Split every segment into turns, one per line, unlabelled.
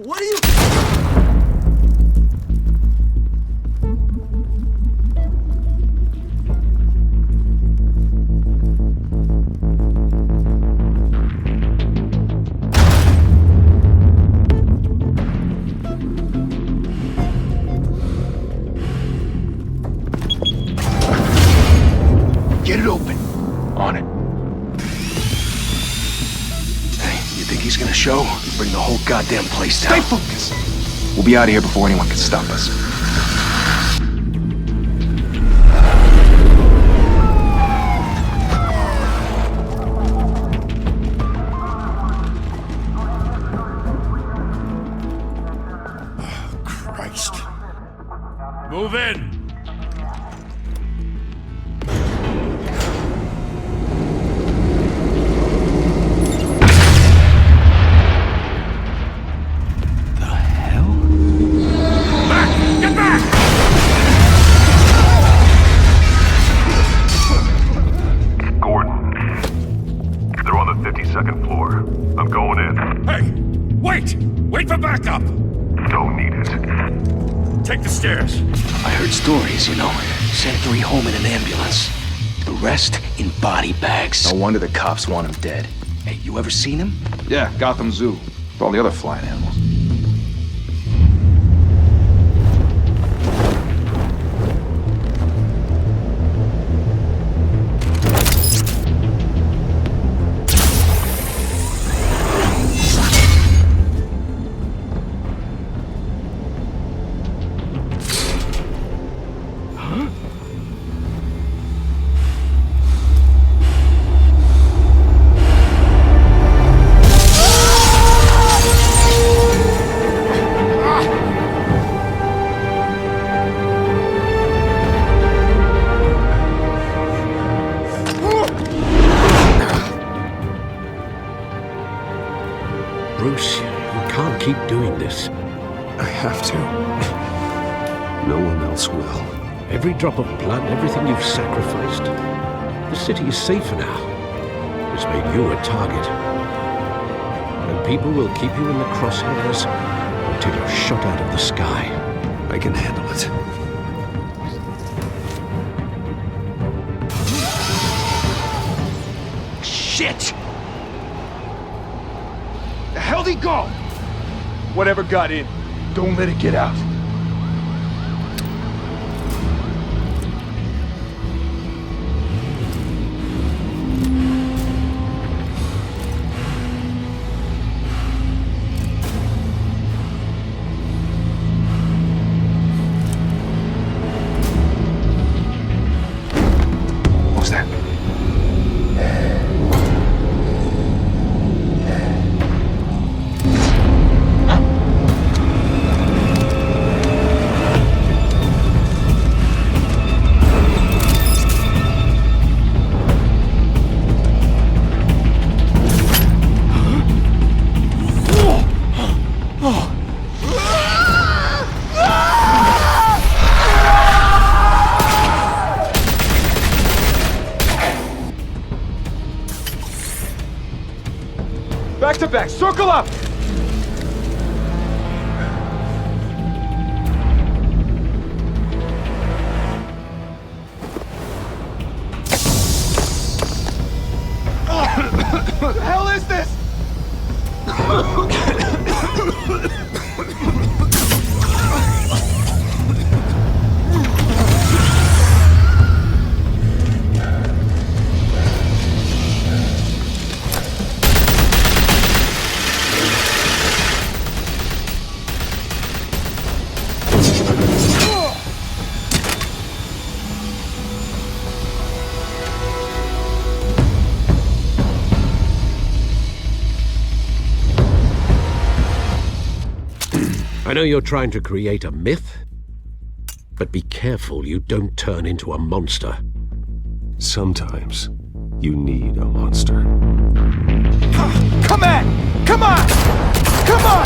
What are you...
Get it open. On it. Hey, you think he's gonna show? Bring the whole goddamn place down.
Stay focused. We'll be out of here before anyone can stop us.
Oh, Christ.
Move in!
Second floor. I'm going in.
Hey! Wait! Wait for backup!
Don't need it.
Take the stairs.
I heard stories, you know. Sent 3 home in an ambulance. The rest in body bags.
No wonder the cops want him dead.
Hey, you ever seen him?
Yeah, Gotham Zoo. With all the other flying animals.
Bruce, you can't keep doing this.
I have to. No one else will.
Every drop of blood, everything you've sacrificed. The city is safer now. It's made you a target. And people will keep you in the crosshairs until you're shot out of the sky.
I can handle it.
Shit!
The hell'd he go? Whatever got in, don't let it get out. What was that? Back to back, circle up! What the hell is this?
I know you're trying to create a myth, but be careful you don't turn into a monster.
Sometimes you need a monster.
Come on! Come on! Come on!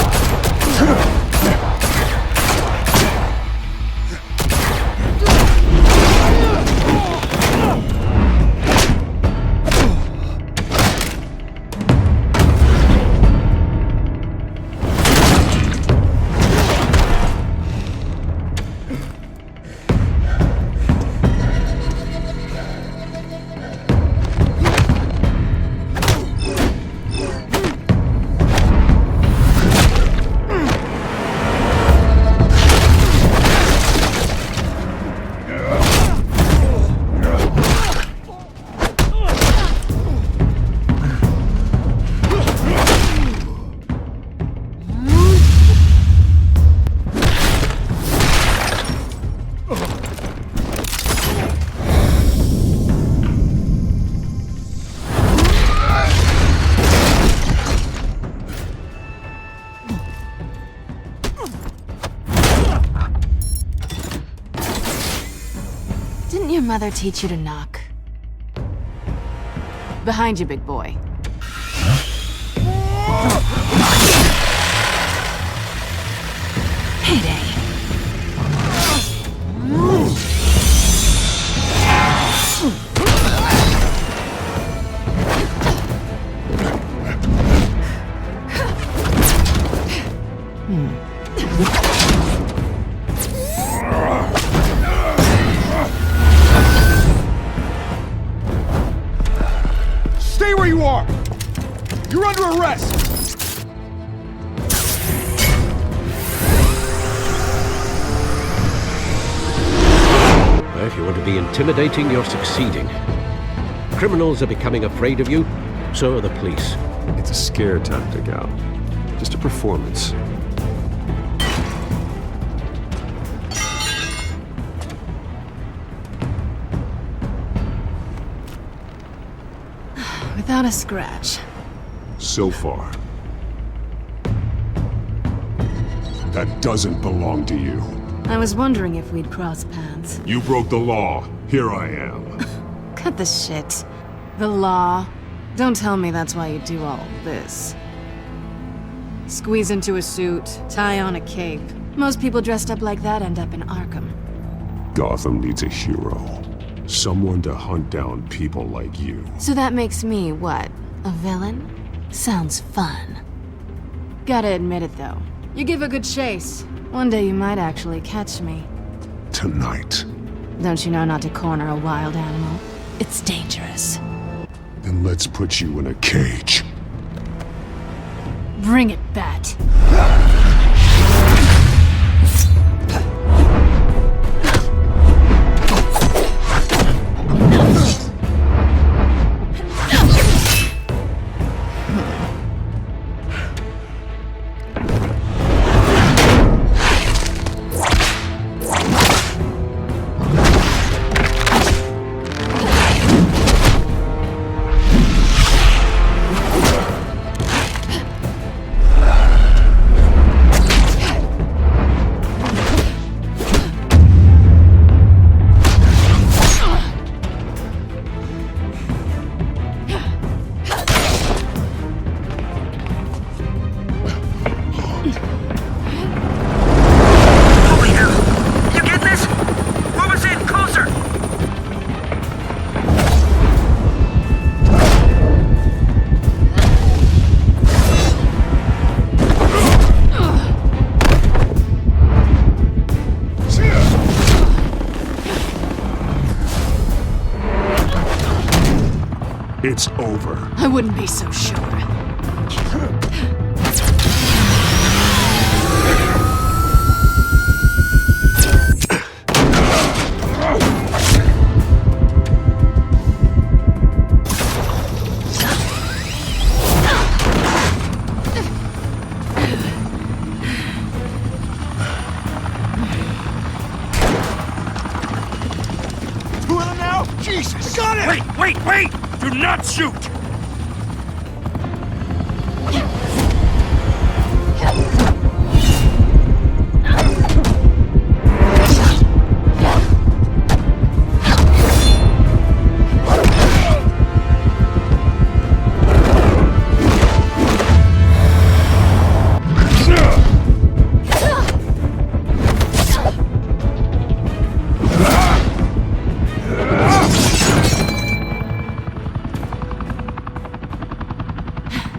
Didn't your mother teach you to knock? Behind you, big boy. Heyday.
Stay where you are! You're under arrest!
If you want to be intimidating, you're succeeding. Criminals are becoming afraid of you, so are the police.
It's a scare tactic, Al. Just a performance.
Without a scratch.
So far. That doesn't belong to you.
I was wondering if we'd cross paths.
You broke the law. Here I am.
Cut the shit. The law. Don't tell me that's why you do all this. Squeeze into a suit, tie on a cape. Most people dressed up like that end up in Arkham.
Gotham needs a hero. Someone to hunt down people like you.
So that makes me, what, a villain? Sounds fun. Gotta admit it, though. You give a good chase. One day you might actually catch me.
Tonight.
Don't you know not to corner a wild animal? It's dangerous.
Then let's put you in a cage.
Bring it, Bat.
It's over.
I wouldn't be so sure.
Who am I now? Jesus! Got it!
Wait! Do not shoot!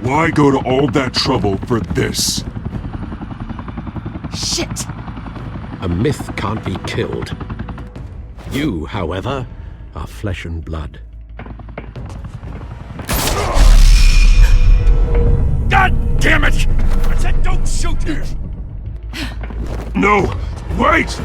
Why go to all that trouble for this?
Shit!
A myth can't be killed. You, however, are flesh and blood.
God damn it! I said don't shoot him!
No! Wait!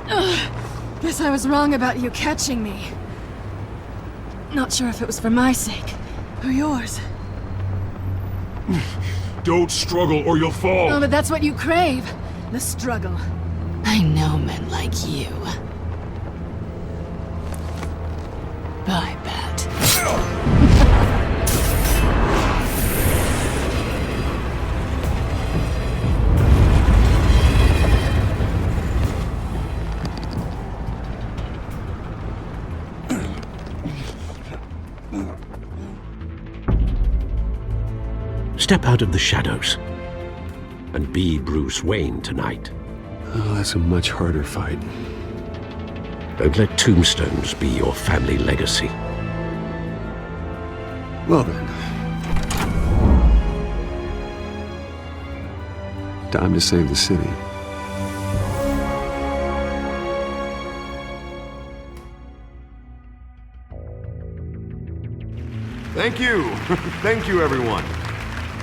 Guess I was wrong about you catching me. Not sure if it was for my sake or yours.
Don't struggle or you'll fall!
Oh, but that's what you crave. The struggle. I know men like you. I bet.
Step out of the shadows and be Bruce Wayne tonight.
Oh, that's a much harder fight.
Don't let tombstones be your family legacy.
Well then. Time to save the city.
Thank you. Thank you, everyone.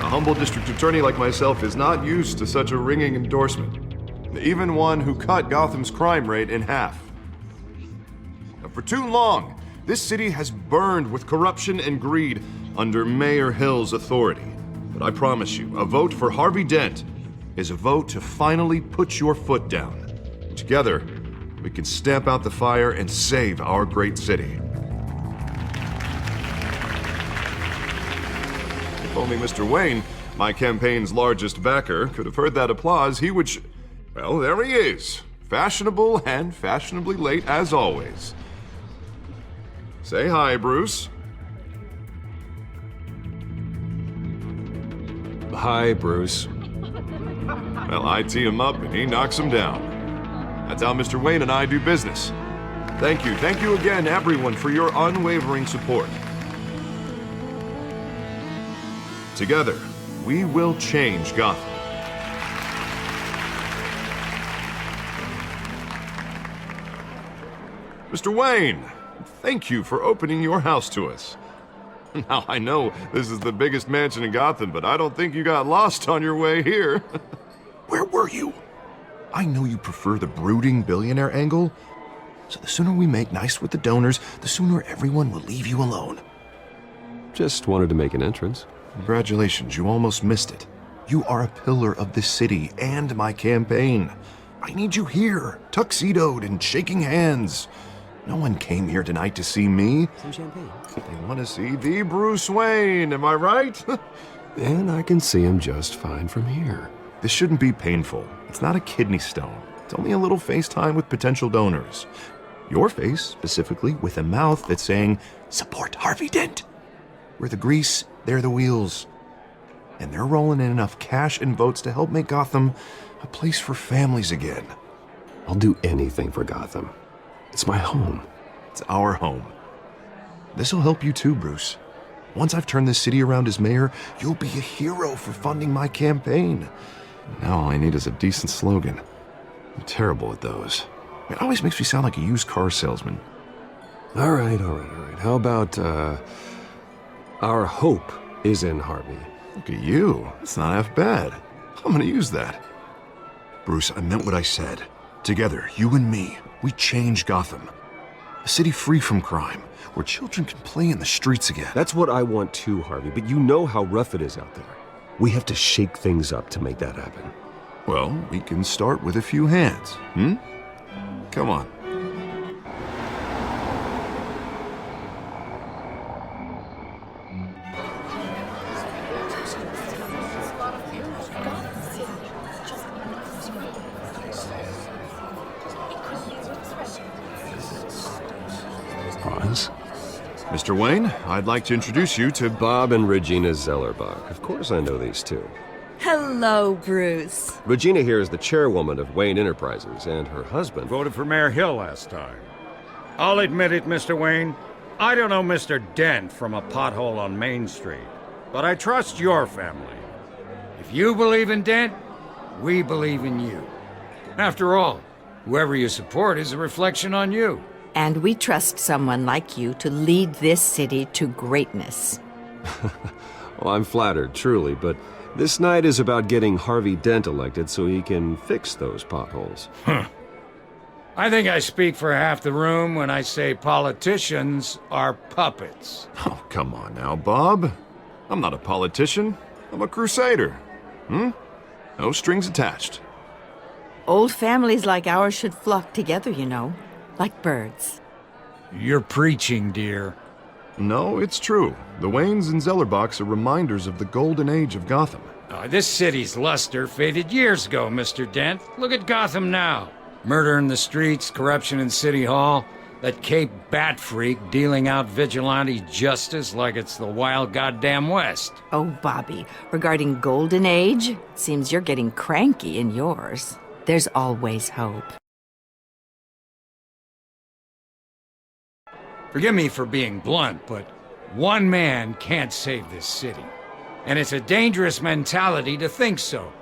A humble district attorney like myself is not used to such a ringing endorsement. Even one who cut Gotham's crime rate in half. For too long, this city has burned with corruption and greed under Mayor Hill's authority. But I promise you, a vote for Harvey Dent is a vote to finally put your foot down. Together, we can stamp out the fire and save our great city. If only Mr. Wayne, my campaign's largest backer, could have heard that applause, he would well, there he is. Fashionable and fashionably late as always. Say hi, Bruce.
Hi, Bruce.
Well, I tee him up and he knocks him down. That's how Mr. Wayne and I do business. Thank you again, everyone, for your unwavering support. Together, we will change Gotham. Mr. Wayne, thank you for opening your house to us. Now, I know this is the biggest mansion in Gotham, but I don't think you got lost on your way here. Where were you? I know you prefer the brooding billionaire angle, so the sooner we make nice with the donors, the sooner everyone will leave you alone.
Just wanted to make an entrance.
Congratulations, you almost missed it. You are a pillar of this city and my campaign. I need you here, tuxedoed and shaking hands. No one came here tonight to see me.
Some champagne.
They want to see the Bruce Wayne, am I right?
And I can see him just fine from here.
This shouldn't be painful. It's not a kidney stone. It's only a little FaceTime with potential donors. Your face, specifically, with a mouth that's saying, support Harvey Dent. We're the grease, they're the wheels. And they're rolling in enough cash and votes to help make Gotham a place for families again.
I'll do anything for Gotham. It's my home.
It's our home. This'll help you too, Bruce. Once I've turned this city around as mayor, you'll be a hero for funding my campaign. Now all I need is a decent slogan. I'm terrible at those. It always makes me sound like a used car salesman.
All right. How about, our hope is in Harvey.
Look at you. It's not half bad. I'm gonna use that. Bruce, I meant what I said. Together, you and me, we change Gotham. A city free from crime, where children can play in the streets again.
That's what I want too, Harvey, but you know how rough it is out there. We have to shake things up to make that happen.
Well, we can start with a few hands, Come on.
Pause.
Mr. Wayne, I'd like to introduce you to
Bob and Regina Zellerbach. Of course I know these two.
Hello, Bruce.
Regina here is the chairwoman of Wayne Enterprises, and her husband...
Voted for Mayor Hill last time. I'll admit it, Mr. Wayne. I don't know Mr. Dent from a pothole on Main Street, but I trust your family. If you believe in Dent, we believe in you. After all, whoever you support is a reflection on you.
And we trust someone like you to lead this city to greatness.
Well, I'm flattered, truly, but this night is about getting Harvey Dent elected so he can fix those potholes.
I think I speak for half the room when I say politicians are puppets.
Oh, come on now, Bob. I'm not a politician. I'm a crusader. No strings attached.
Old families like ours should flock together, you know, like birds.
You're preaching, dear.
No, it's true. The Waynes and Zellerbachs are reminders of the golden age of Gotham.
This city's luster faded years ago, Mr. Dent. Look at Gotham now. Murder in the streets, corruption in City Hall, that Cape Bat freak dealing out vigilante justice like it's the wild goddamn West.
Oh, Bobby, regarding Golden Age, seems you're getting cranky in yours. There's always hope.
Forgive me for being blunt, but one man can't save this city. And it's a dangerous mentality to think so.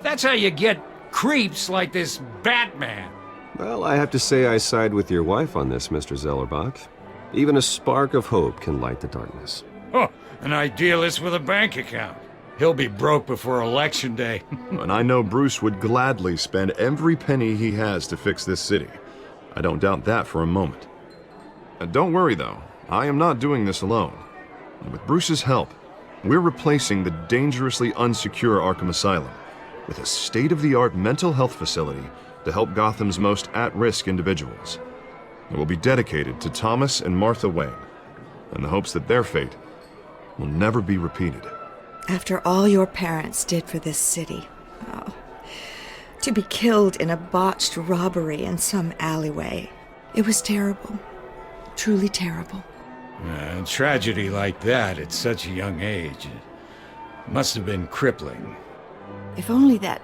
That's how you get creeps like this Batman.
Well, I have to say I side with your wife on this, Mr. Zellerbach. Even a spark of hope can light the darkness.
Oh, an idealist with a bank account. He'll be broke before Election Day.
And I know Bruce would gladly spend every penny he has to fix this city. I don't doubt that for a moment. Don't worry, though. I am not doing this alone. And with Bruce's help, we're replacing the dangerously unsecure Arkham Asylum with a state-of-the-art mental health facility to help Gotham's most at-risk individuals. It will be dedicated to Thomas and Martha Wayne, in the hopes that their fate will never be repeated.
After all your parents did for this city, to be killed in a botched robbery in some alleyway, it was terrible. Truly terrible.
A tragedy like that at such a young age must have been crippling.
If only that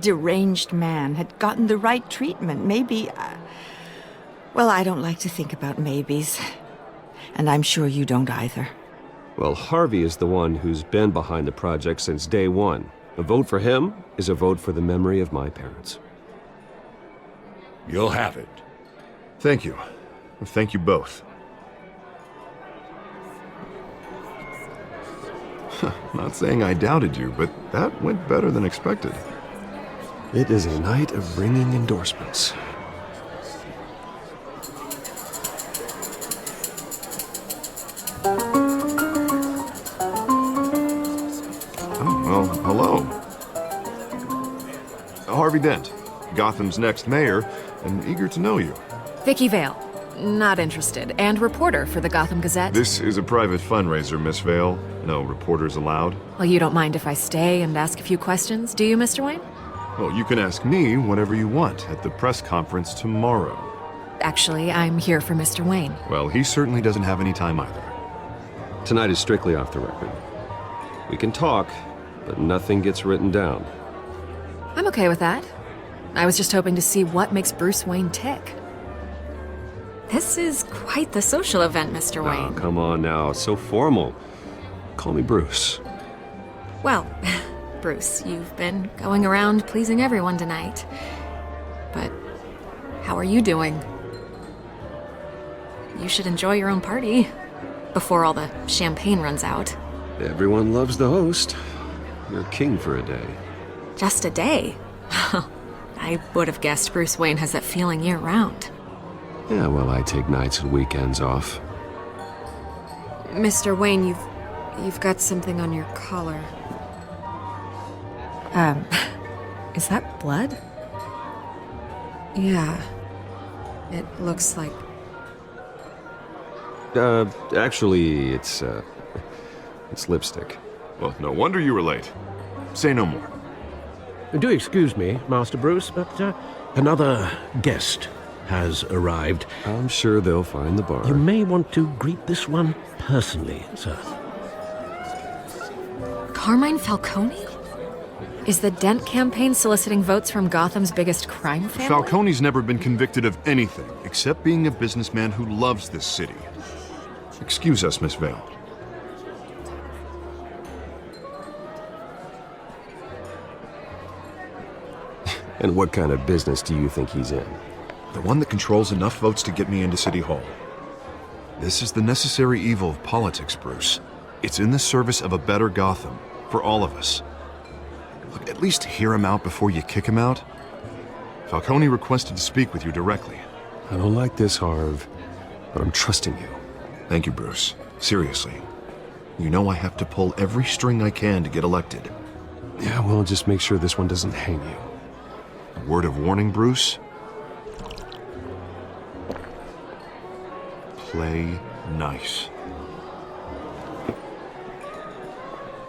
deranged man had gotten the right treatment, maybe... well, I don't like to think about maybes. And I'm sure you don't either.
Well, Harvey is the one who's been behind the project since day one. A vote for him is a vote for the memory of my parents.
You'll have it.
Thank you. Thank you both. Not saying I doubted you, but that went better than expected.
It is a night of ringing endorsements.
Oh, well, hello. Harvey Dent, Gotham's next mayor, and eager to know you.
Vicky Vale. Not interested. And reporter for the Gotham Gazette.
This is a private fundraiser, Miss Vale. No reporters allowed.
Well, you don't mind if I stay and ask a few questions, do you, Mr. Wayne?
Well, you can ask me whatever you want at the press conference tomorrow.
Actually, I'm here for Mr. Wayne.
Well, he certainly doesn't have any time either.
Tonight is strictly off the record. We can talk, but nothing gets written down.
I'm okay with that. I was just hoping to see what makes Bruce Wayne tick. This is quite the social event, Mr. Wayne.
Oh, come on now. It's so formal. Call me Bruce.
Well, Bruce, you've been going around pleasing everyone tonight. But how are you doing? You should enjoy your own party before all the champagne runs out.
Everyone loves the host. You're king for a day.
Just a day? I would have guessed Bruce Wayne has that feeling year-round.
Yeah, well, I take nights and weekends off.
Mr. Wayne, you've got something on your collar. Is that blood? Yeah. It looks like...
Actually, it's lipstick.
Well, no wonder you were late. Say no more.
Do excuse me, Master Bruce, but another guest has arrived.
I'm sure they'll find the bar.
You may want to greet this one personally, sir.
Carmine Falcone? Is the Dent campaign soliciting votes from Gotham's biggest crime family?
Falcone's never been convicted of anything except being a businessman who loves this city. Excuse us, Miss Vale.
And what kind of business do you think he's in?
The one that controls enough votes to get me into City Hall. This is the necessary evil of politics, Bruce. It's in the service of a better Gotham, for all of us. Look, at least hear him out before you kick him out. Falcone requested to speak with you directly.
I don't like this, Harv, but I'm trusting you.
Thank you, Bruce. Seriously. You know I have to pull every string I can to get elected.
Yeah, well, just make sure this one doesn't hang you.
A word of warning, Bruce? Play nice.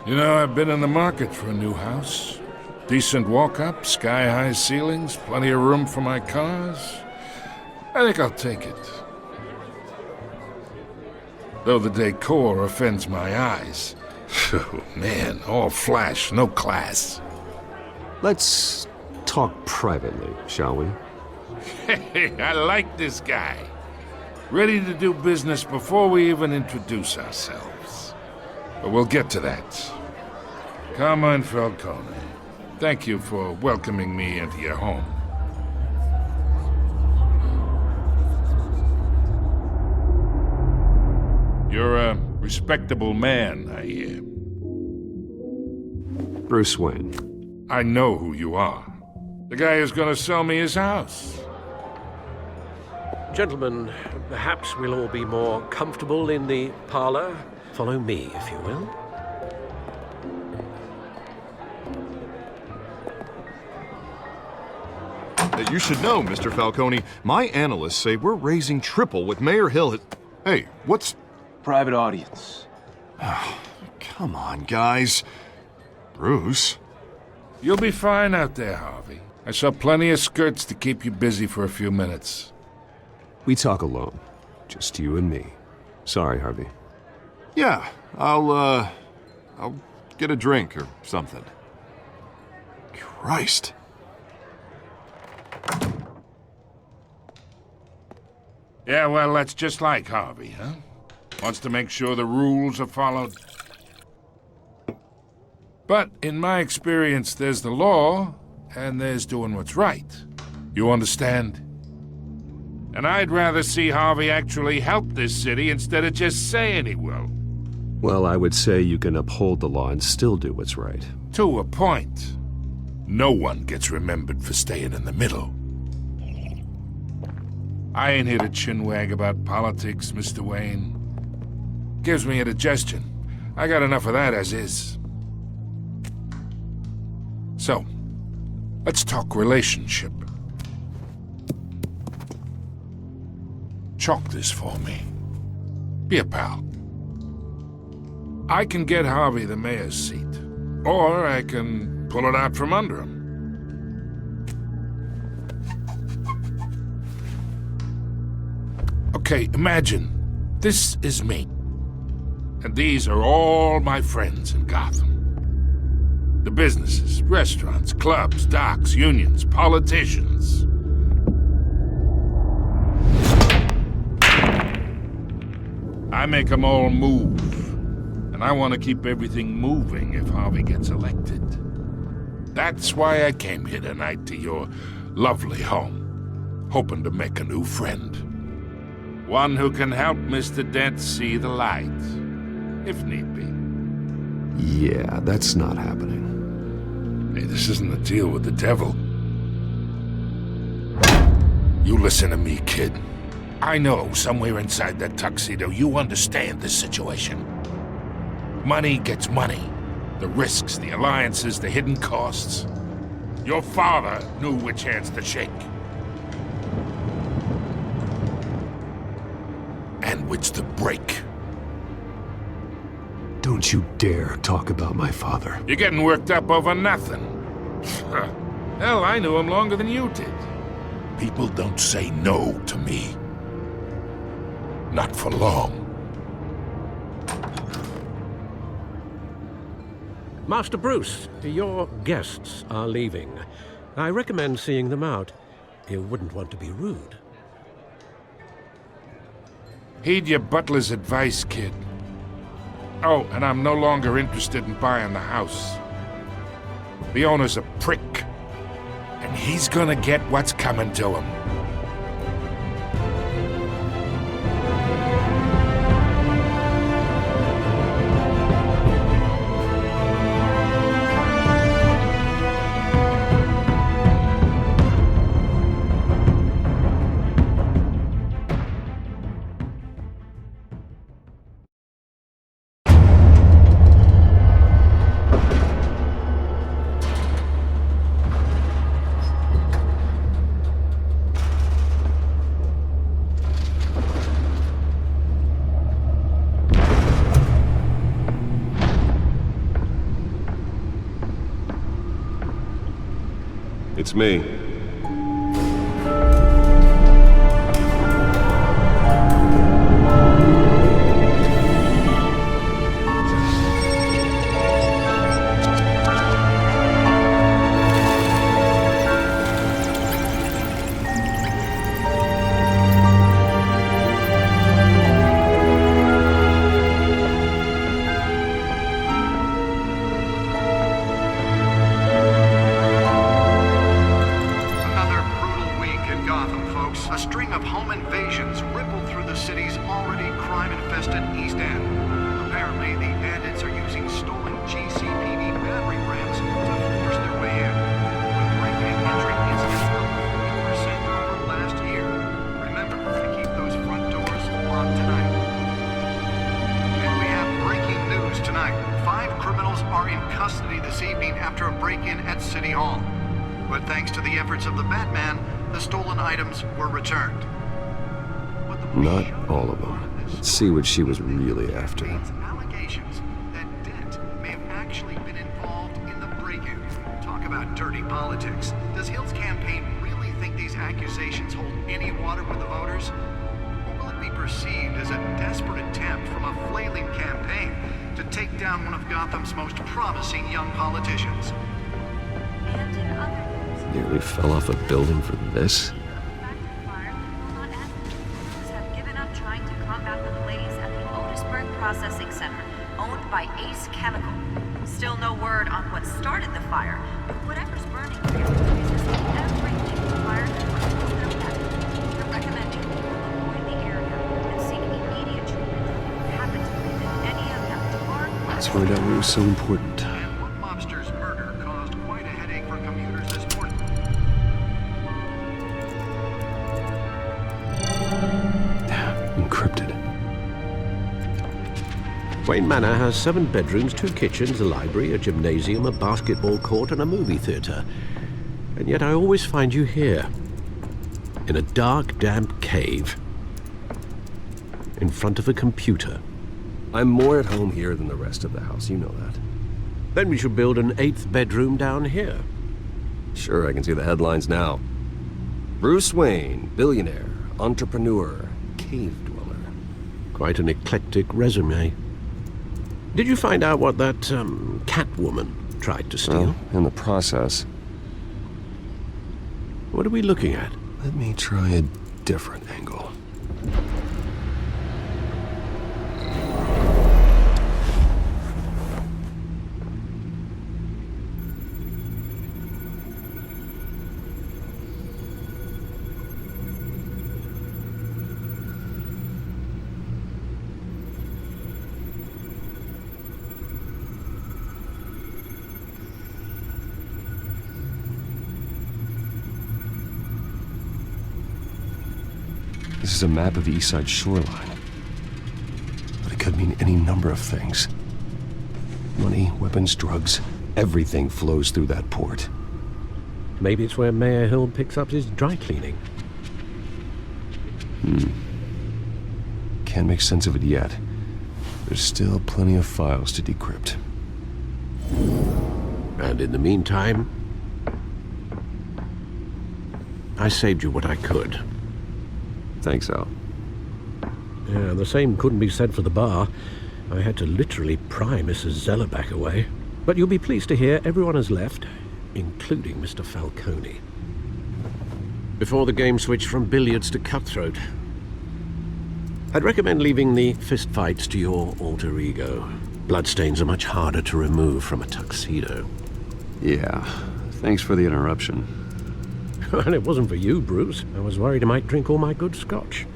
You know, I've been in the market for a new house. Decent walk-up, sky-high ceilings, plenty of room for my cars. I think I'll take it. Though the decor offends my eyes. Oh, man, all flash, no class.
Let's talk privately, shall we?
Hey, I like this guy. Ready to do business before we even introduce ourselves. But we'll get to that. Carmine Falcone, thank you for welcoming me into your home. You're a respectable man, I hear.
Bruce Wayne.
I know who you are. The guy who's gonna sell me his house.
Gentlemen, perhaps we'll all be more comfortable in the parlor. Follow me, if you will.
You should know, Mr. Falcone, my analysts say we're raising triple what Mayor Hill has... Hey, what's...
Private audience.
Oh, come on, guys. Bruce?
You'll be fine out there, Harvey. I saw plenty of skirts to keep you busy for a few minutes.
We talk alone. Just you and me. Sorry, Harvey.
Yeah, I'll get a drink or something. Christ.
Yeah, well, that's just like Harvey, huh? Wants to make sure the rules are followed. But in my experience, there's the law, and there's doing what's right. You understand? And I'd rather see Harvey actually help this city instead of just saying he will.
Well, I would say you can uphold the law and still do what's right.
To a point. No one gets remembered for staying in the middle. I ain't here to chinwag about politics, Mr. Wayne. Gives me indigestion. I got enough of that as is. So, let's talk relationship. Chalk this for me. Be a pal. I can get Harvey the mayor's seat, or I can pull it out from under him. Okay, imagine this is me, and these are all my friends in Gotham. The businesses, restaurants, clubs, docks, unions, politicians. I make them all move. And I want to keep everything moving if Harvey gets elected. That's why I came here tonight to your lovely home, hoping to make a new friend. One who can help Mr. Dent see the light, if need be.
Yeah, that's not happening.
Hey, this isn't a deal with the devil. You listen to me, kid. I know somewhere inside that tuxedo you understand this situation. Money gets money. The risks, the alliances, the hidden costs. Your father knew which hands to shake. And which to break.
Don't you dare talk about my father.
You're getting worked up over nothing. Hell, I knew him longer than you did. People don't say no to me. Not for long.
Master Bruce, your guests are leaving. I recommend seeing them out. You wouldn't want to be rude.
Heed your butler's advice, kid. Oh, and I'm no longer interested in buying the house. The owner's a prick, and he's gonna get what's coming to him.
It's me.
After a break-in at City Hall. But thanks to the efforts of the Batman, the stolen items were returned.
Not all of them. Let's see what she was really after.
Allegations that Dent may have actually been involved in the break-in. Talk about dirty politics. Does Hill's campaign really think these accusations hold any water with the voters? Or will it be perceived as a desperate attempt from a flailing campaign to take down one of Gotham's most promising young politicians?
Nearly fell off a building for this?
Have given up trying to combat the blaze at the Otisburg Processing Center, owned by Ace Chemical. Still no word on what started the fire, but whatever's burning here is resisting everything the fire department has their back. They're recommending people avoid the area and seek immediate treatment. Happen to believe that any of them are...
Let's find out what was so important.
And what mobster's murder caused quite a headache for commuters this morning.
Encrypted.
Wayne Manor has 7 bedrooms, 2 kitchens, a library, a gymnasium, a basketball court, and a movie theater. And yet I always find you here, in a dark, damp cave, in front of a computer.
I'm more at home here than the rest of the house, you know that.
Then we should build an 8th bedroom down here.
Sure, I can see the headlines now. Bruce Wayne, billionaire, entrepreneur, cave dweller.
Quite an eclectic resume. Did you find out what that, Catwoman tried to steal?
Well, in the process.
What are we looking at?
Let me try a different angle. This is a map of the East Side shoreline. But it could mean any number of things. Money, weapons, drugs, everything flows through that port.
Maybe it's where Mayor Hill picks up his dry cleaning.
Can't make sense of it yet. There's still plenty of files to decrypt.
And in the meantime, I saved you what I could.
Thanks, Al.
Yeah, the same couldn't be said for the bar. I had to literally pry Mrs. Zellerback away. But you'll be pleased to hear everyone has left, including Mr. Falcone. Before the game switched from billiards to cutthroat. I'd recommend leaving the fistfights to your alter ego. Bloodstains are much harder to remove from a tuxedo.
Yeah, thanks for the interruption.
And it wasn't for you, Bruce. I was worried I might drink all my good scotch.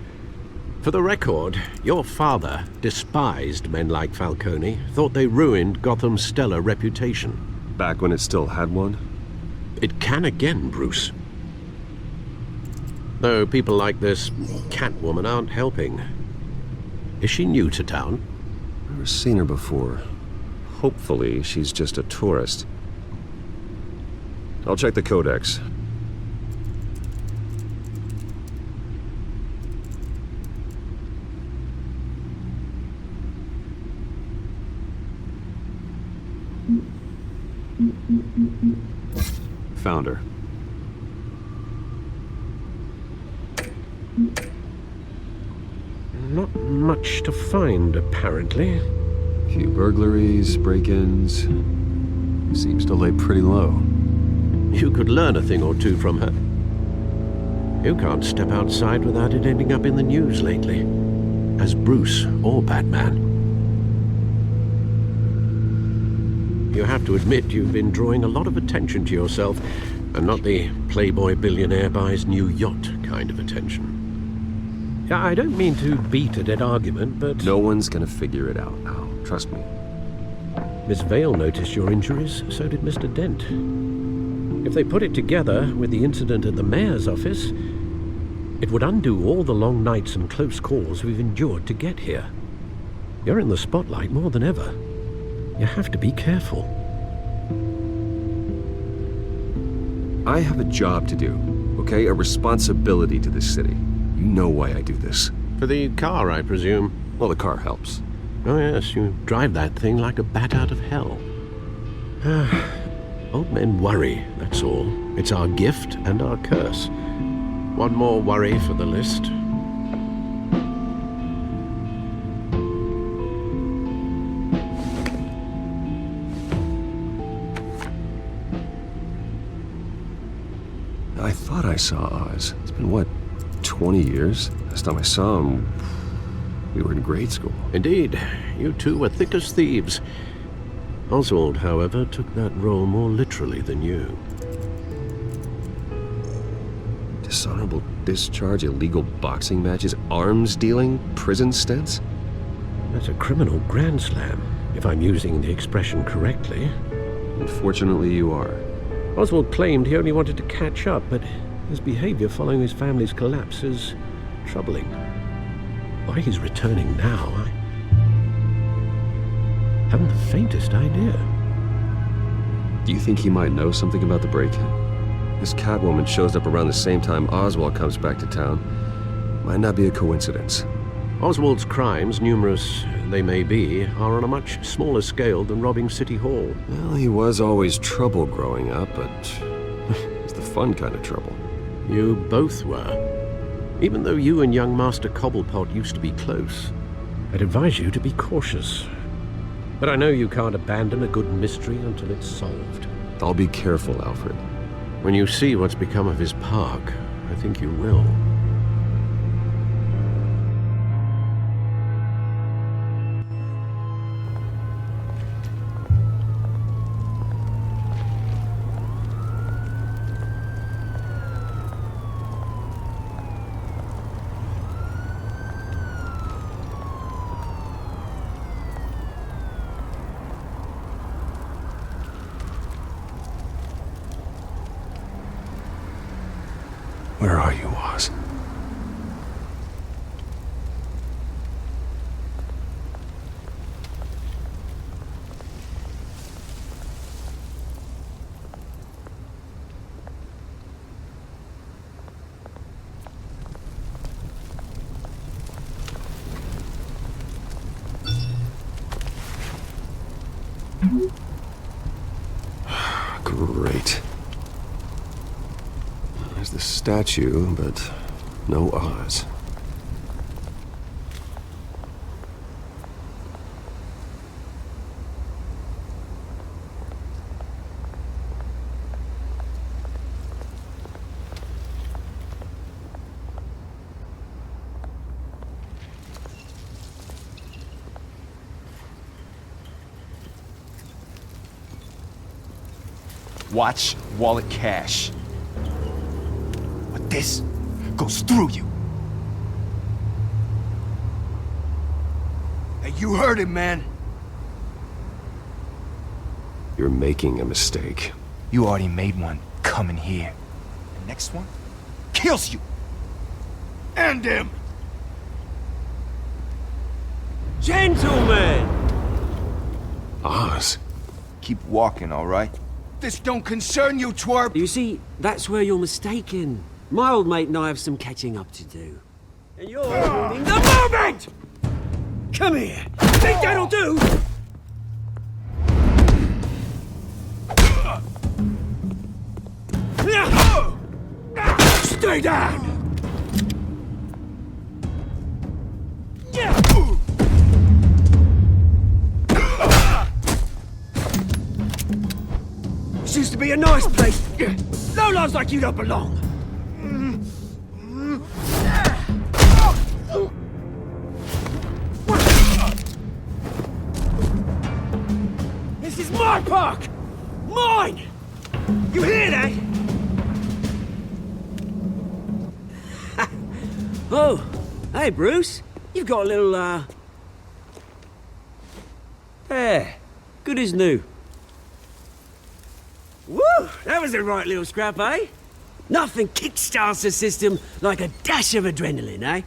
For the record, your father despised men like Falcone, thought they ruined Gotham's stellar reputation.
Back when it still had one?
It can again, Bruce. Though people like this Catwoman aren't helping. Is she new to town?
Never seen her before. Hopefully, she's just a tourist. I'll check the codex. Found her.
Not much to find, apparently.
Few burglaries, break-ins. Seems to lay pretty low.
You could learn a thing or two from her. You can't step outside without it ending up in the news lately. As Bruce or Batman. You have to admit you've been drawing a lot of attention to yourself, and not the playboy billionaire buys new yacht kind of attention. Yeah, I don't mean to beat a dead argument, but...
No one's gonna figure it out, Al. Trust me.
Miss Vale noticed your injuries, so did Mr. Dent. If they put it together with the incident at the mayor's office, it would undo all the long nights and close calls we've endured to get here. You're in the spotlight more than ever. You have to be careful.
I have a job to do, okay? A responsibility to this city. You know why I do this.
For the car, I presume?
Well, the car helps.
Oh yes, you drive that thing like a bat out of hell. Old men worry, that's all. It's our gift and our curse. One more worry for the list.
I thought I saw Oz. It's been, what, 20 years? Last time I saw him, we were in grade school.
Indeed, you two were thick as thieves. Oswald, however, took that role more literally than you.
Dishonorable discharge, illegal boxing matches, arms dealing, prison stints?
That's a criminal grand slam, if I'm using the expression correctly.
Unfortunately, you are.
Oswald claimed he only wanted to catch up, but his behavior following his family's collapse is troubling. Why he's returning now, I haven't the faintest idea.
Do you think he might know something about the break-in? This Catwoman shows up around the same time Oswald comes back to town. Might not be a coincidence.
Oswald's crimes, numerous they may be, are on a much smaller scale than robbing City Hall.
Well, he was always trouble growing up, but it's the fun kind of trouble.
You both were. Even though you and young Master Cobblepot used to be close, I'd advise you to be cautious. But I know you can't abandon a good mystery until it's solved.
I'll be careful, Alfred.
When you see what's become of his park, I think you will.
Where are you, Oz? Great. There's the statue, but no Oz.
Watch wallet cash. But this goes through you. Hey, you heard him, man.
You're making a mistake.
You already made one coming here. The next one kills you. And him.
Gentlemen!
Oz.
Keep walking, all right? This don't concern you, twerp!
You see, that's where you're mistaken. My old mate and I have some catching up to do. And you're ruining the moment! Come here! Think that'll do? Stay down! be a nice place. No lives like you don't belong. This is my park! Mine! You hear that? Oh, hey, Bruce. You've got a little, There. Good as new. Woo! That was a right little scrap, eh? Nothing kickstarts the system like a dash of adrenaline, eh?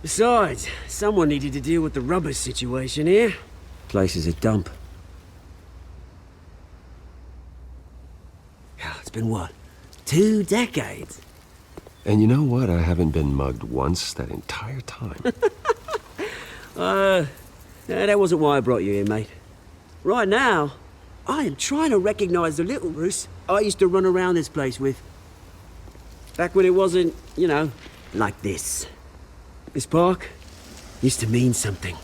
Besides, someone needed to deal with the rubber situation here. Place is a dump. It's been what? 2 decades?
And you know what? I haven't been mugged once that entire time.
That wasn't why I brought you here, mate. Right now, I am trying to recognize the little Bruce I used to run around this place with. Back when it wasn't, you know, like this. This park used to mean something.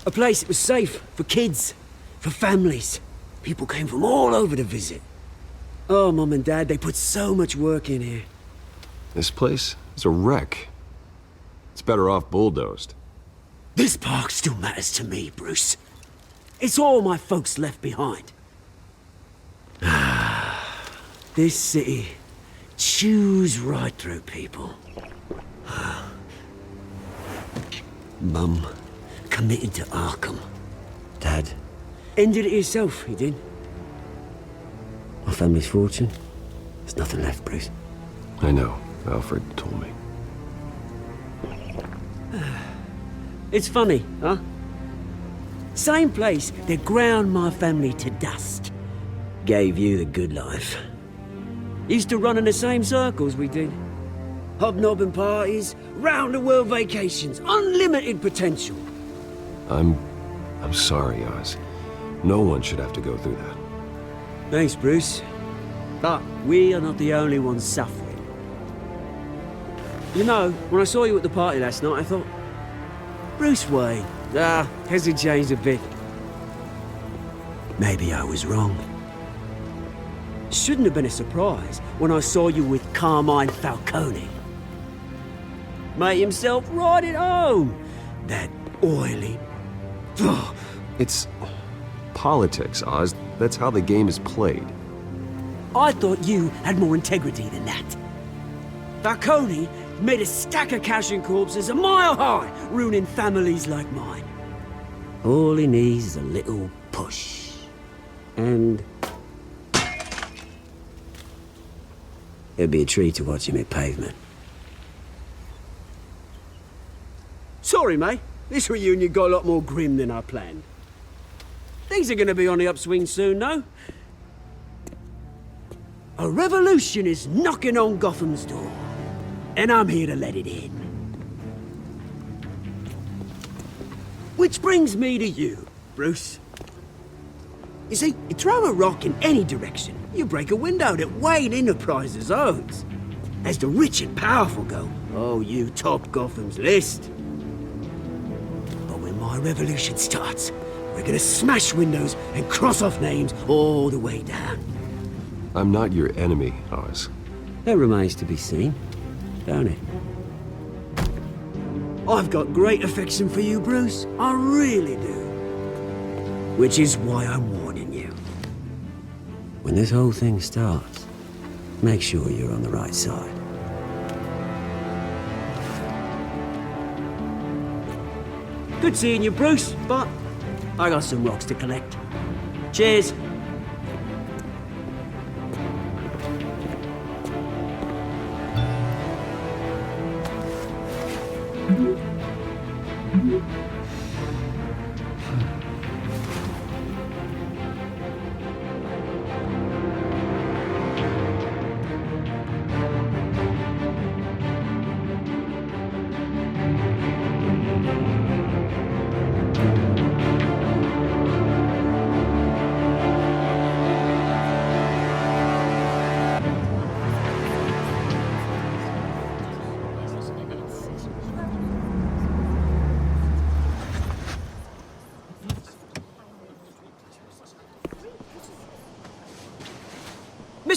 A place that was safe for kids, for families. People came from all over to visit. Oh, Mum and Dad, they put so much work in here.
This place is a wreck. It's better off bulldozed.
This park still matters to me, Bruce. It's all my folks left behind. This city chews right through people. Mum committed to Arkham. Dad ended it himself, he did. My family's fortune, there's nothing left, Bruce.
I know. Alfred told me.
It's funny, huh? Same place that ground my family to dust. Gave you the good life. Used to run in the same circles we did. Hobnobbing parties, round-the-world vacations, unlimited potential.
I'm sorry, Oz. No one should have to go through that.
Thanks, Bruce. But we are not the only ones suffering. You know, when I saw you at the party last night, I thought, Bruce Wayne. Has he changed a bit? Maybe I was wrong. Shouldn't have been a surprise when I saw you with Carmine Falcone. Made himself right at home. That oily...
It's politics, Oz. That's how the game is played.
I thought you had more integrity than that. Falcone made a stack of cash and corpses a mile high, ruining families like mine. All he needs is a little push. And... it'd be a treat to watch him hit pavement. Sorry, mate. This reunion got a lot more grim than I planned. Things are gonna be on the upswing soon, no? A revolution is knocking on Gotham's door. And I'm here to let it in. Which brings me to you, Bruce. You see, you throw a rock in any direction, you break a window that Wayne Enterprises owns. As the rich and powerful go, oh, you top Gotham's list. But when my revolution starts, we're gonna smash windows and cross off names all the way down.
I'm not your enemy, Oz.
That remains to be seen, don't it? I've got great affection for you, Bruce. I really do. Which is why I'm warning you. When this whole thing starts, make sure you're on the right side. Good seeing you, Bruce, but I got some rocks to collect. Cheers.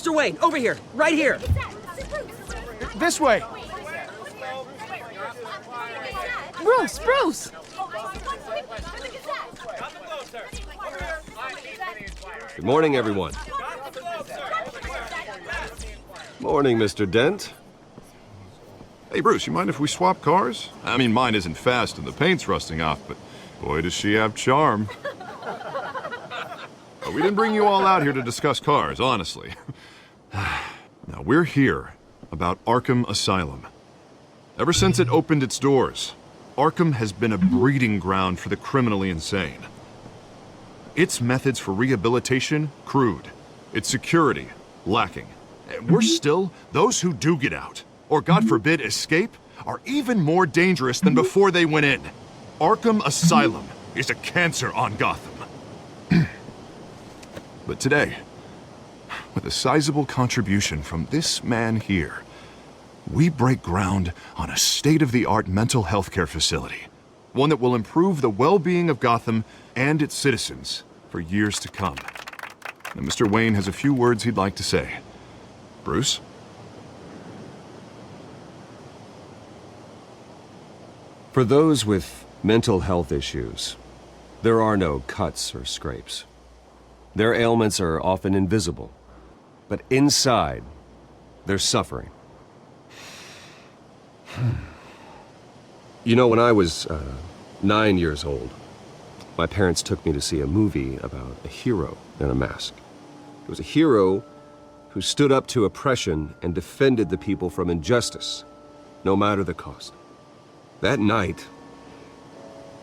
Mr. Wayne, over here, right here.
This way.
Bruce!
Good morning, everyone. Morning, Mr. Dent.
Hey, Bruce, you mind if we swap cars? I mean, mine isn't fast and the paint's rusting off, but boy, does she have charm. But we didn't bring you all out here to discuss cars, honestly. Now, we're here about Arkham Asylum. Ever since it opened its doors, Arkham has been a breeding ground for the criminally insane. Its methods for rehabilitation, crude. Its security, lacking. And worse still, those who do get out, or God forbid escape, are even more dangerous than before they went in. Arkham Asylum is a cancer on Gotham. But today, with a sizable contribution from this man here, we break ground on a state-of-the-art mental health care facility. One that will improve the well-being of Gotham and its citizens for years to come. And Mr. Wayne has a few words he'd like to say. Bruce?
For those with mental health issues, there are no cuts or scrapes. Their ailments are often invisible, but inside, they're suffering. You know, when I was 9 years old, my parents took me to see a movie about a hero in a mask. It was a hero who stood up to oppression and defended the people from injustice, no matter the cost. That night,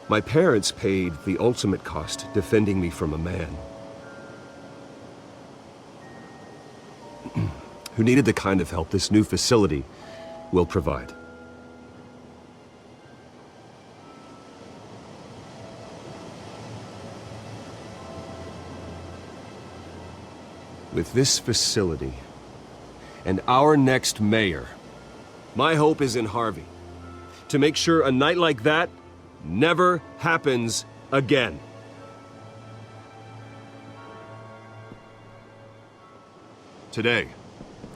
my parents paid the ultimate cost defending me from a man who needed the kind of help this new facility will provide. With this facility and our next mayor, my hope is in Harvey, to make sure a night like that never happens again.
Today,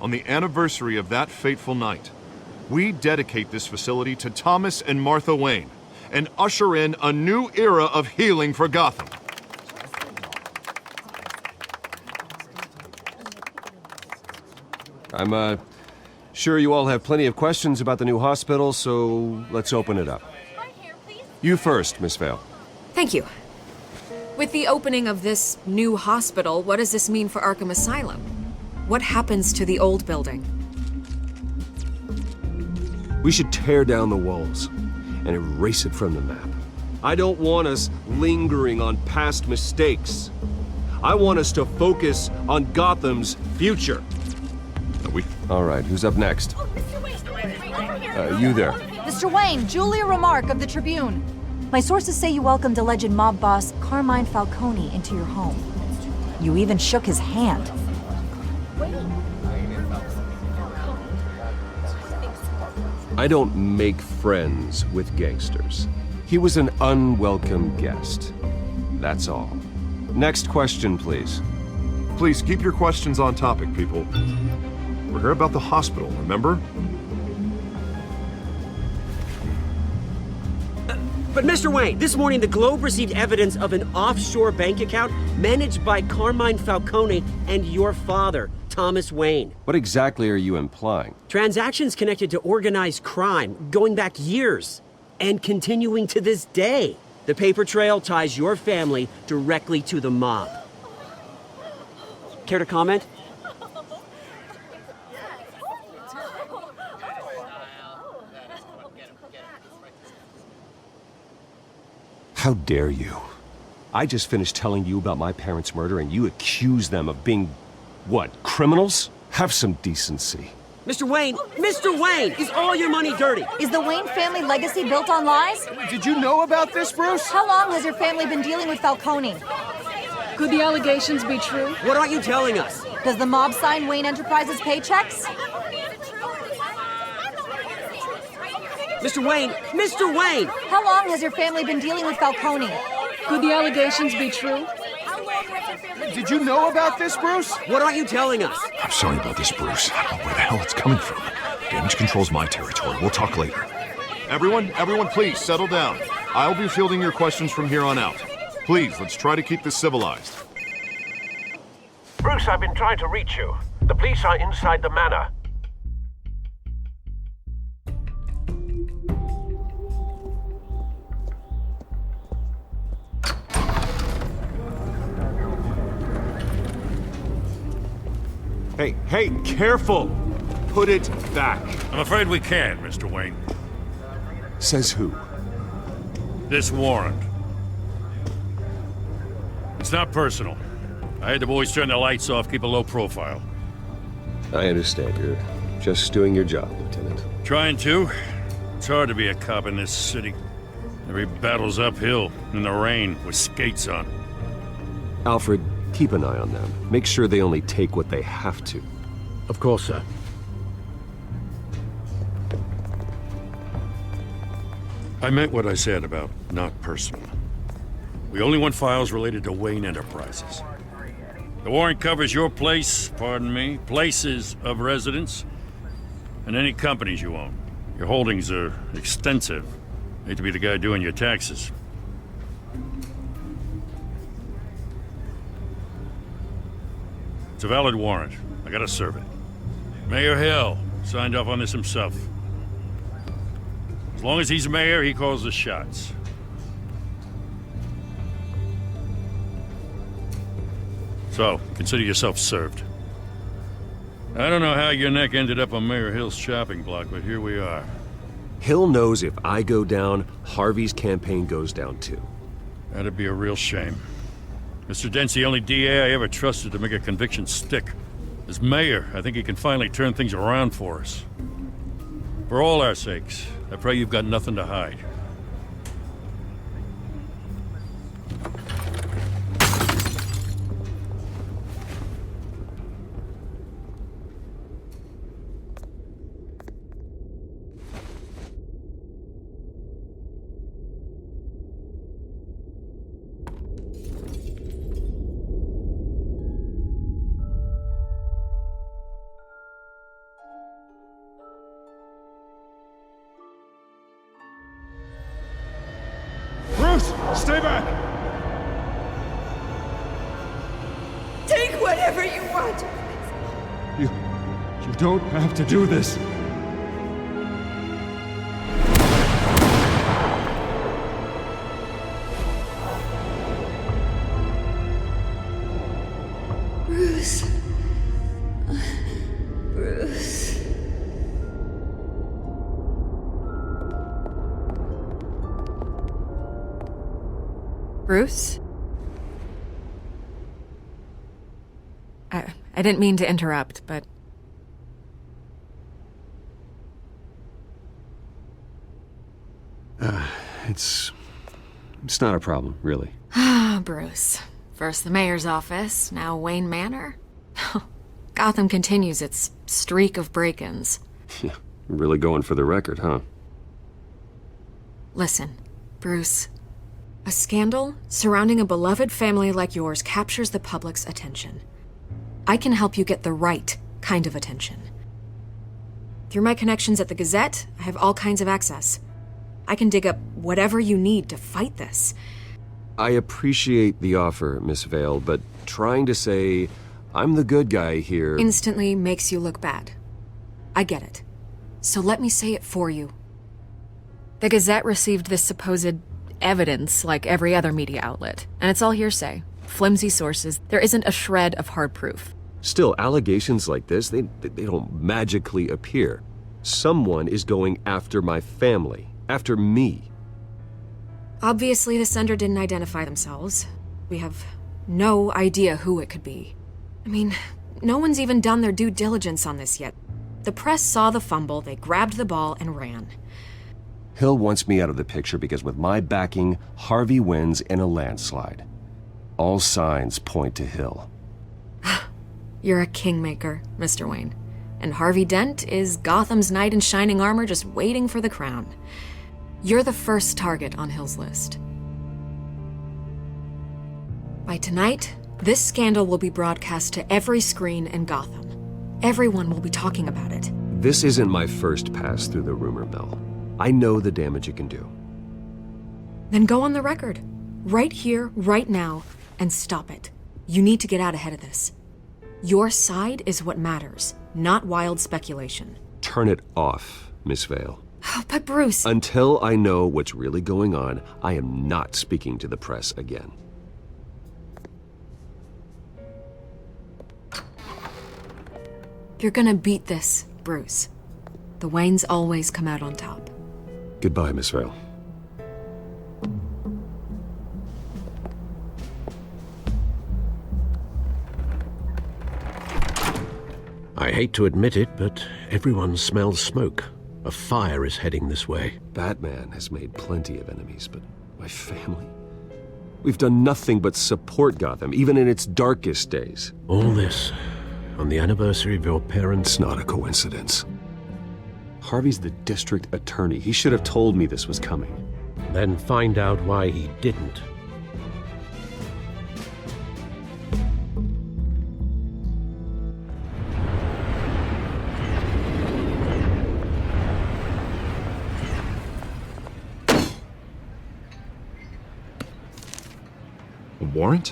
on the anniversary of that fateful night, we dedicate this facility to Thomas and Martha Wayne and usher in a new era of healing for Gotham.
I'm sure you all have plenty of questions about the new hospital, so let's open it up. You first, Miss Vale.
Thank you. With the opening of this new hospital, what does this mean for Arkham Asylum? What happens to the old building?
We should tear down the walls and erase it from the map. I don't want us lingering on past mistakes. I want us to focus on Gotham's future. All right, who's up next? You there.
Mr. Wayne, Julia Remark of the Tribune. My sources say you welcomed alleged mob boss Carmine Falcone into your home. You even shook his hand.
I don't make friends with gangsters. He was an unwelcome guest. That's all. Next question, please.
Please keep your questions on topic, people. We're here about the hospital, remember?
But Mr. Wayne, this morning the Globe received evidence of an offshore bank account managed by Carmine Falcone and your father, Thomas Wayne.
What exactly are you implying?
Transactions connected to organized crime, going back years, and continuing to this day. The paper trail ties your family directly to the mob. Care to comment?
How dare you? I just finished telling you about my parents' murder and you accuse them of being, what, criminals? Have some decency.
Mr. Wayne, is all your money dirty?
Is the Wayne family legacy built on lies?
Did you know about this, Bruce?
How long has your family been dealing with Falcone?
Could the allegations be true?
What aren't you telling us?
Does the mob sign Wayne Enterprises paychecks?
Mr. Wayne!
How long has your family been dealing with Falcone?
Could the allegations be true?
Did you know about this, Bruce?
What aren't you telling us?
I'm sorry about this, Bruce. I don't know where the hell it's coming from. Damage control's my territory. We'll talk later. Everyone, please settle down. I'll be fielding your questions from here on out. Please, let's try to keep this civilized.
Bruce, I've been trying to reach you. The police are inside the manor.
Hey, careful! Put it back.
I'm afraid we can't, Mr. Wayne.
Says who?
This warrant. It's not personal. I had the boys turn the lights off, keep a low profile.
I understand. You're just doing your job, Lieutenant.
Trying to. It's hard to be a cop in this city. Every battle's uphill, in the rain, with skates on.
Alfred, keep an eye on them. Make sure they only take what they have to.
Of course, sir.
I meant what I said about not personal. We only want files related to Wayne Enterprises. The warrant covers your place, pardon me, places of residence, and any companies you own. Your holdings are extensive. Hate to be the guy doing your taxes. It's a valid warrant. I gotta serve it. Mayor Hill signed off on this himself. As long as he's mayor, he calls the shots. So, consider yourself served. I don't know how your neck ended up on Mayor Hill's chopping block, but here we are.
Hill knows if I go down, Harvey's campaign goes down too.
That'd be a real shame. Mr. Dent's the only DA I ever trusted to make a conviction stick. As mayor, I think he can finally turn things around for us. For all our sakes, I pray you've got nothing to hide.
Bruce, stay back!
Take whatever you want.
You don't have to do this.
Bruce. Bruce.
Bruce? I didn't mean to interrupt, but...
It's not a problem, really.
Ah, Bruce. First the mayor's office, now Wayne Manor. Gotham continues its streak of break-ins.
Yeah, really going for the record, huh?
Listen, Bruce. A scandal surrounding a beloved family like yours captures the public's attention. I can help you get the right kind of attention. Through my connections at the Gazette, I have all kinds of access. I can dig up whatever you need to fight this.
I appreciate the offer, Miss Vale, but trying to say I'm the good guy here...
Instantly makes you look bad. I get it. So let me say it for you. The Gazette received this supposed evidence like every other media outlet, and it's all hearsay. Flimsy sources. There isn't a shred of hard proof.
Still, allegations like this, they don't magically appear. Someone is going after my family, after me.
Obviously, the sender didn't identify themselves. We have no idea who it could be. I mean, no one's even done their due diligence on this yet. The press saw the fumble, they grabbed the ball and ran.
Hill wants me out of the picture because with my backing, Harvey wins in a landslide. All signs point to Hill.
You're a kingmaker, Mr. Wayne. And Harvey Dent is Gotham's knight in shining armor just waiting for the crown. You're the first target on Hill's list. By tonight, This scandal will be broadcast to every screen in Gotham. Everyone will be talking about it.
This isn't my first pass through the rumor mill. I know the damage it can do.
Then go on the record. Right here, right now, and stop it. You need to get out ahead of this. Your side is what matters, not wild speculation.
Turn it off, Miss Vale.
Oh, but Bruce...
Until I know what's really going on, I am not speaking to the press again.
You're gonna beat this, Bruce. The Waynes always come out on top.
Goodbye, Miss Vale.
I hate to admit it, but everyone smells smoke. A fire is heading this way.
Batman has made plenty of enemies, but my family? We've done nothing but support Gotham, even in its darkest days.
All this on the anniversary of your parents'...
It's not a coincidence. Harvey's the district attorney. He should have told me this was coming.
Then find out why he didn't.
A warrant?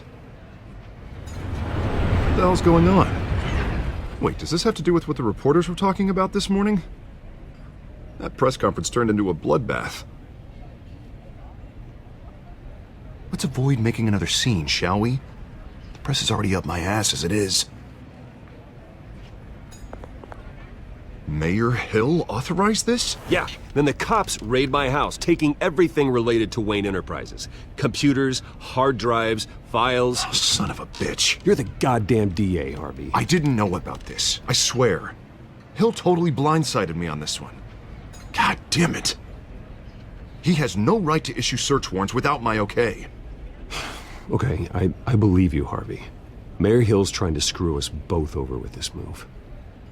What the hell's going on? Wait, does this have to do with what the reporters were talking about this morning? That press conference turned into a bloodbath. Let's avoid making another scene, shall we? The press is already up my ass as it is. Mayor Hill authorized this?
Yeah, then the cops raid my house, taking everything related to Wayne Enterprises. Computers, hard drives, files.
Oh, son of a bitch.
You're the goddamn DA, Harvey.
I didn't know about this, I swear. Hill totally blindsided me on this one. God damn it. He has no right to issue search warrants without my okay.
Okay, I believe you, Harvey. Mayor Hill's trying to screw us both over with this move.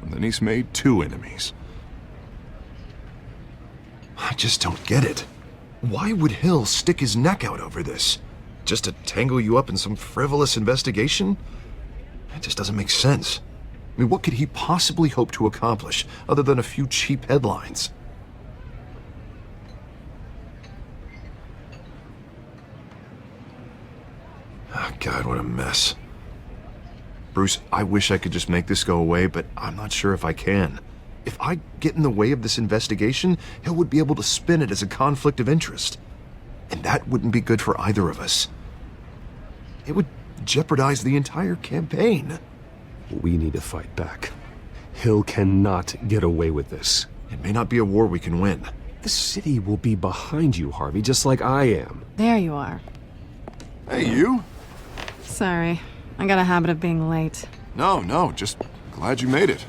And then he's made 2 enemies. I just don't get it. Why would Hill stick his neck out over this? Just to tangle you up in some frivolous investigation? It just doesn't make sense. I mean, what could he possibly hope to accomplish other than a few cheap headlines? Oh, God, what a mess. Bruce, I wish I could just make this go away, but I'm not sure if I can. If I get in the way of this investigation, Hill would be able to spin it as a conflict of interest. And that wouldn't be good for either of us. It would jeopardize the entire campaign.
We need to fight back. Hill cannot get away with this.
It may not be a war we can win.
The city will be behind you, Harvey, just like I am.
There you are.
Hey, you?
Sorry. I got a habit of being late.
No, just glad you made it.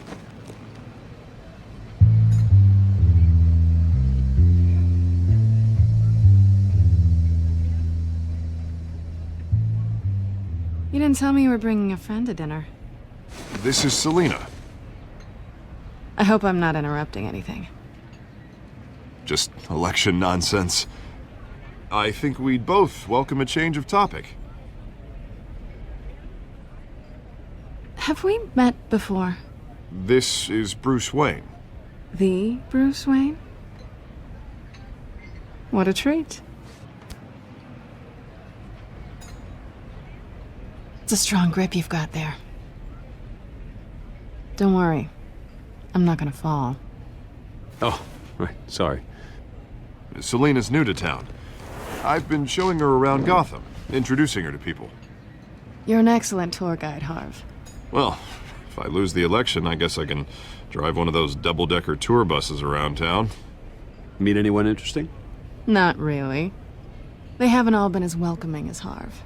You didn't tell me you were bringing a friend to dinner.
This is Selina.
I hope I'm not interrupting anything.
Just election nonsense. I think we'd both welcome a change of topic.
Have we met before?
This is Bruce Wayne.
The Bruce Wayne? What a treat. It's a strong grip you've got there. Don't worry. I'm not gonna fall.
Oh, right, sorry.
Selina's new to town. I've been showing her around Gotham, introducing her to people.
You're an excellent tour guide, Harv.
Well, if I lose the election, I guess I can drive one of those double-decker tour buses around town.
Meet anyone interesting?
Not really. They haven't all been as welcoming as Harv.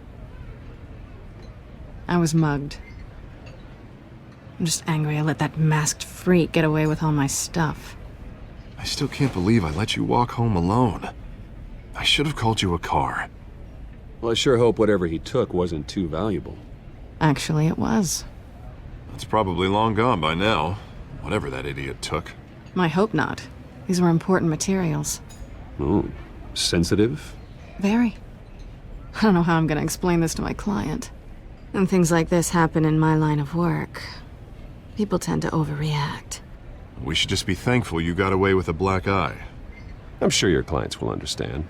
I was mugged. I'm just angry I let that masked freak get away with all my stuff.
I still can't believe I let you walk home alone. I should have called you a car.
Well, I sure hope whatever he took wasn't too valuable.
Actually, it was.
It's probably long gone by now, whatever that idiot took.
I hope not. These were important materials.
Ooh, sensitive?
Very. I don't know how I'm gonna explain this to my client. When things like this happen in my line of work, people tend to overreact.
We should just be thankful you got away with a black eye.
I'm sure your clients will understand.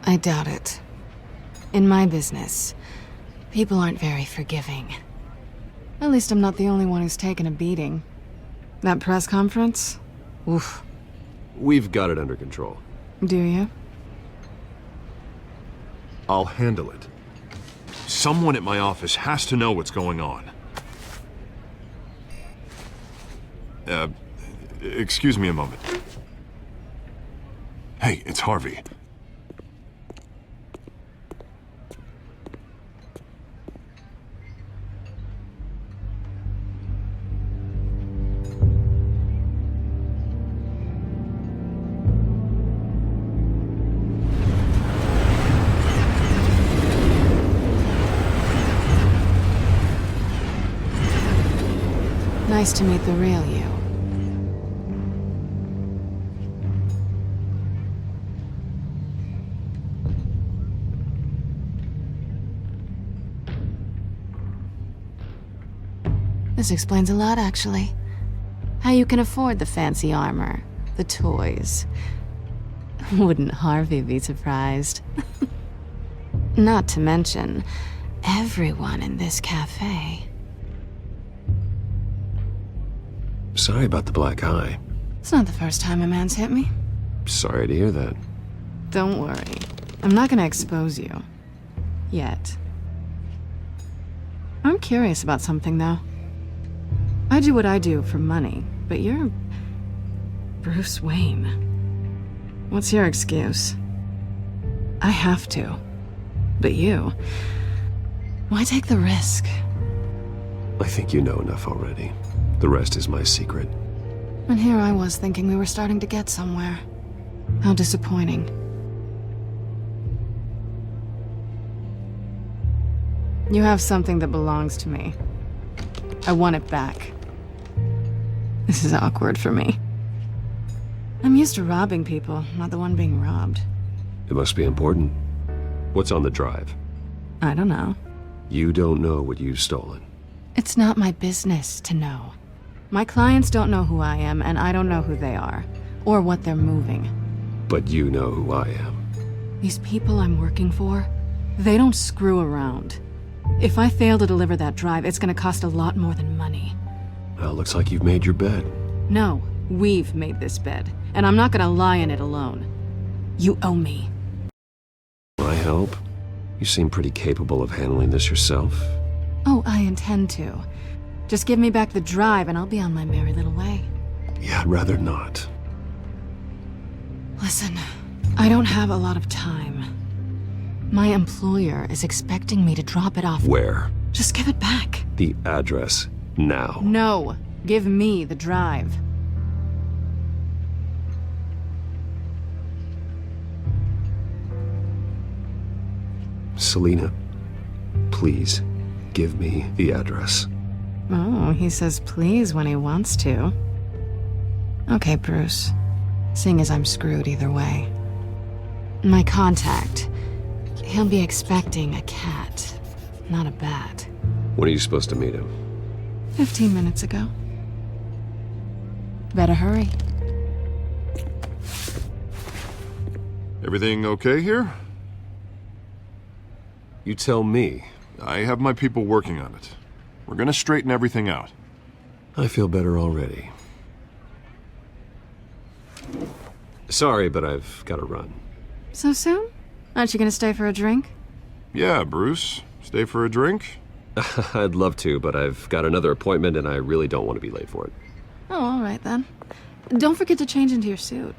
I doubt it. In my business, people aren't very forgiving. At least I'm not the only one who's taken a beating. That press conference? Oof.
We've got it under control.
Do you?
I'll handle it. Someone at my office has to know what's going on. Excuse me a moment. Hey, it's Harvey.
Nice to meet the real you. This explains a lot, actually. How you can afford the fancy armor, the toys. Wouldn't Harvey be surprised? Not to mention, everyone in this cafe.
Sorry about the black eye.
It's not the first time a man's hit me.
Sorry to hear that.
Don't worry. I'm not gonna expose you. Yet. I'm curious about something, though. I do what I do for money, but you're Bruce Wayne. What's your excuse? I have to. But you... why take the risk?
I think you know enough already. The rest is my secret.
And here I was thinking we were starting to get somewhere. How disappointing. You have something that belongs to me. I want it back. This is awkward for me. I'm used to robbing people, not the one being robbed.
It must be important. What's on the drive?
I don't know.
You don't know what you've stolen.
It's not my business to know. My clients don't know who I am, and I don't know who they are, or what they're moving.
But you know who I am.
These people I'm working for, they don't screw around. If I fail to deliver that drive, it's gonna cost a lot more than money.
Well, looks like you've made your bed.
No, we've made this bed, and I'm not gonna lie in it alone. You owe me.
I help? You seem pretty capable of handling this yourself.
Oh, I intend to. Just give me back the drive and I'll be on my merry little way.
Yeah, I'd rather not.
Listen, I don't have a lot of time. My employer is expecting me to drop it off.
Where?
Just give it back.
The address, now.
No, give me the drive.
Selina, please, give me the address.
Oh, he says please when he wants to. Okay, Bruce. Seeing as I'm screwed either way. My contact, he'll be expecting a cat, not a bat.
When are you supposed to meet him?
15 minutes ago. Better hurry.
Everything okay here?
You tell me.
I have my people working on it. We're gonna straighten everything out.
I feel better already. Sorry, but I've got to run.
So soon? Aren't you gonna stay for a drink?
Yeah, Bruce. Stay for a drink?
I'd love to, but I've got another appointment and I really don't want to be late for it.
Oh, all right then. Don't forget to change into your suit.